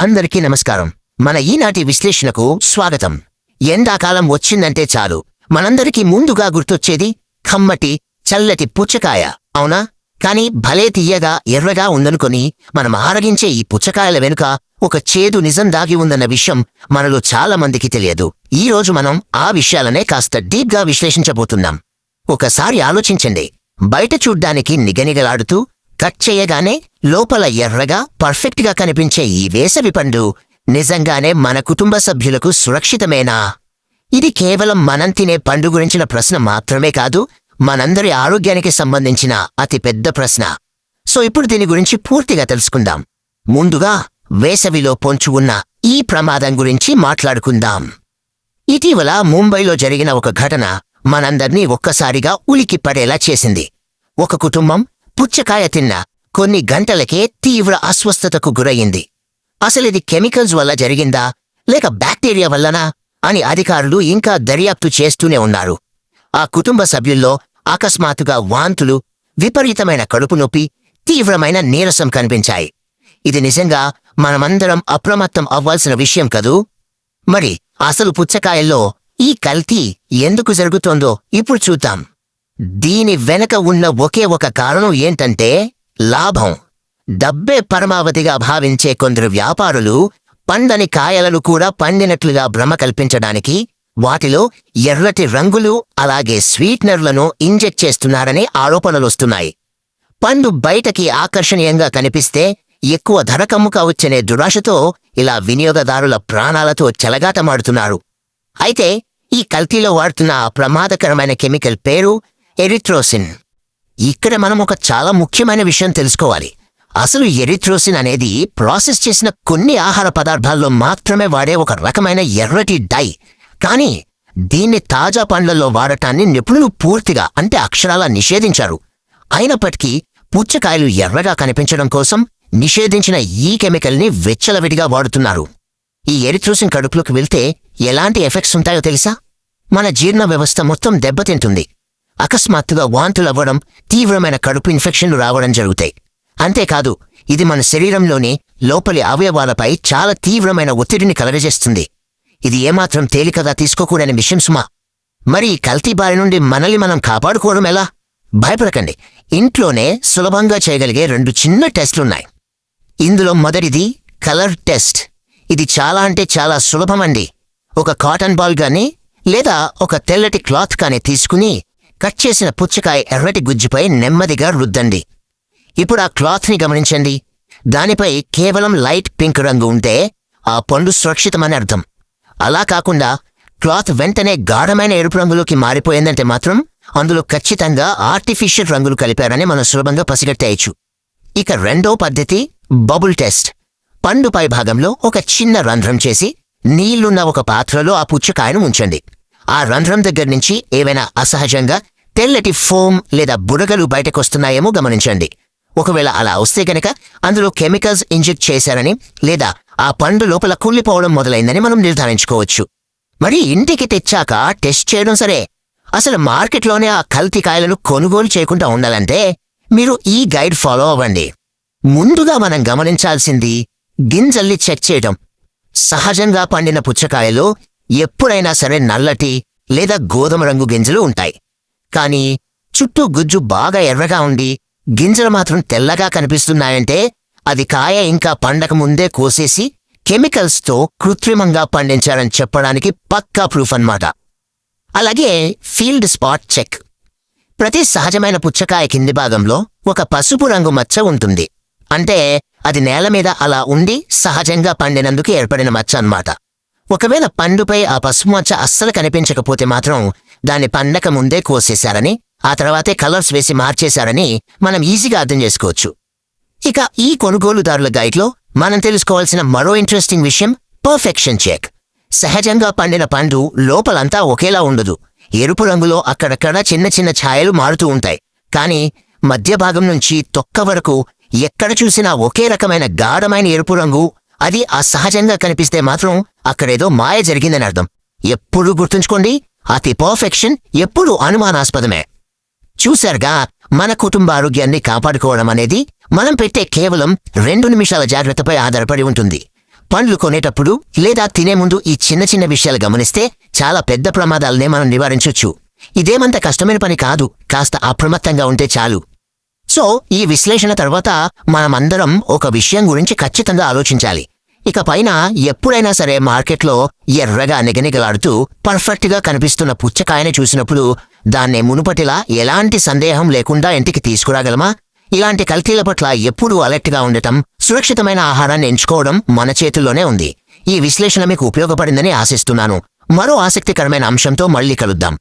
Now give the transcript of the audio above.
అందరికీ నమస్కారం. మన ఈనాటి విశ్లేషణకు స్వాగతం. ఎండాకాలం వచ్చిందంటే చాలు మనందరికీ ముందుగా గుర్తొచ్చేది కమ్మటి చల్లటి పుచ్చకాయ, అవునా? కాని భలే తియ్యగా ఎర్రగా ఉందనుకొని మనం ఆరగించే ఈ పుచ్చకాయల వెనుక ఒక చేదు నిజం దాగి ఉందన్న విషయం మనలో చాలా మందికి తెలియదు. ఈ రోజు మనం ఆ విషయాలనే కాస్త డీప్గా విశ్లేషించబోతున్నాం. ఒకసారి ఆలోచించండి. బయట చూడ్డానికి నిగనిగలాడుతూ కట్ చేయగానే లోపల ఎర్రగా పర్ఫెక్ట్గా కనిపించే ఈ వేసవి పండు నిజంగానే మన కుటుంబ సభ్యులకు సురక్షితమేనా? ఇది కేవలం మనం తినే పండు గురించిన ప్రశ్న మాత్రమే కాదు, మనందరి ఆరోగ్యానికి సంబంధించిన అతి పెద్ద ప్రశ్న. సో ఇప్పుడు దీని గురించి పూర్తిగా తెలుసుకుందాం. ముందుగా వేసవిలో పొంచి ఉన్న ఈ ప్రమాదం గురించి మాట్లాడుకుందాం. ఇటీవల ముంబైలో జరిగిన ఒక ఘటన మనందర్నీ ఒక్కసారిగా ఉలికి పడేలా చేసింది. ఒక కుటుంబం పుచ్చకాయ తిన్న కొన్ని గంటలకే తీవ్ర అస్వస్థతకు గురయ్యింది. అసలిది కెమికల్స్ వల్ల జరిగిందా లేక బ్యాక్టీరియా వల్లనా అని అధికారులు ఇంకా దర్యాప్తు చేస్తూనే ఉన్నారు. ఆ కుటుంబ సభ్యుల్లో అకస్మాత్తుగా వాంతులు, విపరీతమైన కడుపు నొప్పి, తీవ్రమైన నీరసం కనిపించాయి. ఇది నిజంగా మనమందరం అప్రమత్తం అవ్వాల్సిన విషయం కదూ. మరి అసలు పుచ్చకాయల్లో ఈ కల్తీ ఎందుకు జరుగుతోందో ఇప్పుడు చూద్దాం. దీని వెనక ఉన్న ఒకే ఒక కారణం ఏంటంటే లాభం. డబ్బే పరమావధిగా భావించే కొందరు వ్యాపారులు పండని కాయలను కూడా పండినట్లుగా భ్రమ కల్పించడానికి వాటిలో ఎర్రటి రంగులు అలాగే స్వీట్నర్లను ఇంజెక్ట్ చేస్తున్నారనే ఆరోపణలొస్తున్నాయి. పండు బయటకి ఆకర్షణీయంగా కనిపిస్తే ఎక్కువ ధర కమ్ముకావచ్చనే దురాశతో ఇలా వినియోగదారుల ప్రాణాలతో చెలగాటమాడుతున్నారు. అయితే ఈ కల్తీలో వాడుతున్న ఆ ప్రమాదకరమైన కెమికల్ పేరు ఎరిథ్రోసిన్. ఇక్కడ మనం ఒక చాలా ముఖ్యమైన విషయం తెలుసుకోవాలి. అసలు ఎరిథ్రోసిన్ అనేది ప్రాసెస్ చేసిన కొన్ని ఆహార పదార్థాల్లో మాత్రమే వాడే ఒక రకమైన ఎర్రటి డై. కానీ దీన్ని తాజా పండ్లలో వాడటాన్ని నిపుణులు పూర్తిగా అంటే అక్షరాలా నిషేధించారు. అయినప్పటికీ పుచ్చకాయలు ఎర్రగా కనిపించడం కోసం నిషేధించిన ఈ కెమికల్ని వెచ్చలవిడిగా వాడుతున్నారు. ఈ ఎరిథ్రోసిన్ కడుపులోకి వెళ్తే ఎలాంటి ఎఫెక్ట్స్ ఉంటాయో తెలుసా? మన జీర్ణ వ్యవస్థ మొత్తం దెబ్బతింటుంది. అకస్మాత్తుగా వాంతులవ్వడం, తీవ్రమైన కడుపు ఇన్ఫెక్షన్లు రావడం జరుగుతాయి. అంతేకాదు ఇది మన శరీరంలోని లోపలి అవయవాలపై చాలా తీవ్రమైన ఒత్తిడిని కలగజేస్తుంది. ఇది ఏమాత్రం తేలికగా తీసుకోకూడని విషయం సుమా. మరి ఈ కల్తీ బారి నుండి మనల్ని మనం కాపాడుకోవడం ఎలా? భయపడకండి. ఇంట్లోనే సులభంగా చేయగలిగే 2 చిన్న టెస్టులున్నాయి. ఇందులో మొదటిది కలర్ టెస్ట్. ఇది చాలా అంటే చాలా సులభమండి. ఒక కాటన్ బాల్ గానీ లేదా ఒక తెల్లటి క్లాత్ కానీ తీసుకుని కట్ చేసిన పుచ్చకాయ ఎర్రటి గుజ్జుపై నెమ్మదిగా రుద్దండి. ఇప్పుడు ఆ క్లాత్ని గమనించండి. దానిపై కేవలం లైట్ పింక్ రంగు ఉంటే ఆ పండు సురక్షితమని అర్థం. అలా కాకుండా క్లాత్ వెంటనే గాఢమైన ఎరుపు రంగులోకి మారిపోయిందంటే మాత్రం అందులో ఖచ్చితంగా ఆర్టిఫిషియల్ రంగులు కలిపారని మనం సులభంగా పసిగట్టేయచ్చు. ఇక రెండో పద్ధతి బబుల్ టెస్ట్. పండు పై భాగంలో ఒక చిన్న రంధ్రం చేసి నీళ్లున్న ఒక పాత్రలో ఆ పుచ్చకాయను ఉంచండి. ఆ రంధ్రం దగ్గర నుంచి ఏవైనా అసహజంగా తెల్లటి ఫోమ్ లేదా బుడగలు బయటకొస్తున్నాయేమో గమనించండి. ఒకవేళ అలా వస్తే గనక అందులో కెమికల్స్ ఇంజెక్ట్ చేశారని లేదా ఆ పండు లోపల కుళ్ళిపోవడం మొదలైందని మనం నిర్ధారించుకోవచ్చు. మరి ఇంటికి తెచ్చాక టెస్ట్ చేయడం సరే, అసలు మార్కెట్లోనే ఆ కల్తీ కాయలను కొనుగోలు చేయకుండా ఉండాలంటే మీరు ఈ గైడ్ ఫాలో అవ్వండి. ముందుగా మనం గమనించాల్సింది గింజల్ని చెక్ చేయడం. సహజంగా పండిన పుచ్చకాయలో ఎప్పుడైనా సరే నల్లటి లేదా గోధుమ రంగు గింజలు ఉంటాయి. కానీ చుట్టూ గుజ్జు బాగా ఎర్రగా ఉండి గింజలు మాత్రం తెల్లగా కనిపిస్తున్నాయంటే అది కాయ ఇంకా పండక ముందే కోసేసి కెమికల్స్తో కృత్రిమంగా పండించారని చెప్పడానికి పక్కా ప్రూఫ్ అన్నమాట. అలాగే ఫీల్డ్ స్పాట్ చెక్. ప్రతి సహజమైన పుచ్చకాయ కింది భాగంలో ఒక పసుపు రంగు మచ్చ ఉంటుంది. అంటే అది నేల మీద అలా ఉండి సహజంగా పండినందుకు ఏర్పడిన మచ్చ అన్నమాట. ఒకవేళ పండుపై ఆ పసుపు మచ్చ అస్సలు కనిపించకపోతే మాత్రం దాన్ని పండక ముందే కోసేశారని, ఆ తర్వాతే కలర్స్ వేసి మార్చేశారని మనం ఈజీగా అర్థం చేసుకోవచ్చు. ఇక ఈ కొనుగోలుదారుల గైడ్లో మనం తెలుసుకోవాల్సిన మరో ఇంట్రెస్టింగ్ విషయం పర్ఫెక్షన్ చెక్. సహజంగా పండిన పండు లోపలంతా ఒకేలా ఉండదు. ఎరుపు రంగులో అక్కడక్కడ చిన్న చిన్న ఛాయలు మారుతూ ఉంటాయి. కానీ మధ్య భాగం నుంచి తొక్క వరకు ఎక్కడ చూసినా ఒకే రకమైన గాఢమైన ఎరుపు రంగు. అది అసహజంగా కనిపిస్తే మాత్రం అక్కడేదో మాయ జరిగిందని అర్థం. ఎప్పుడూ గుర్తుంచుకోండి, అతి పర్ఫెక్షన్ ఎప్పుడూ అనుమానాస్పదమే. చూశారుగా, మన కుటుంబ ఆరోగ్యాన్ని కాపాడుకోవడం అనేది మనం పెట్టే కేవలం 2 నిమిషాల జాగ్రత్తపై ఆధారపడి ఉంటుంది. పండ్లు కొనేటప్పుడు లేదా తినే ముందు ఈ చిన్న చిన్న విషయాలు గమనిస్తే చాలా పెద్ద ప్రమాదాలనే మనం నివారించొచ్చు. ఇదేమంత కష్టమైన పని కాదు, కాస్త అప్రమత్తంగా ఉంటే చాలు. సో ఈ విశ్లేషణ తర్వాత మనమందరం ఒక విషయం గురించి ఖచ్చితంగా ఆలోచించాలి. ఇక పైన ఎప్పుడైనా సరే మార్కెట్లో ఎర్రగా నిగనిగలాడుతూ పర్ఫెక్ట్గా కనిపిస్తున్న పుచ్చకాయని చూసినప్పుడు దాన్నే మునుపటిలా ఎలాంటి సందేహం లేకుండా ఇంటికి తీసుకురాగలమా? ఇలాంటి కల్తీల పట్ల ఎప్పుడూ అలర్ట్గా ఉండటం, సురక్షితమైన ఆహారాన్ని ఎంచుకోవడం మన చేతుల్లోనే ఉంది. ఈ విశ్లేషణ మీకు ఉపయోగపడిందని ఆశిస్తున్నాను. మరో ఆసక్తికరమైన అంశంతో మళ్ళీ కలుద్దాం.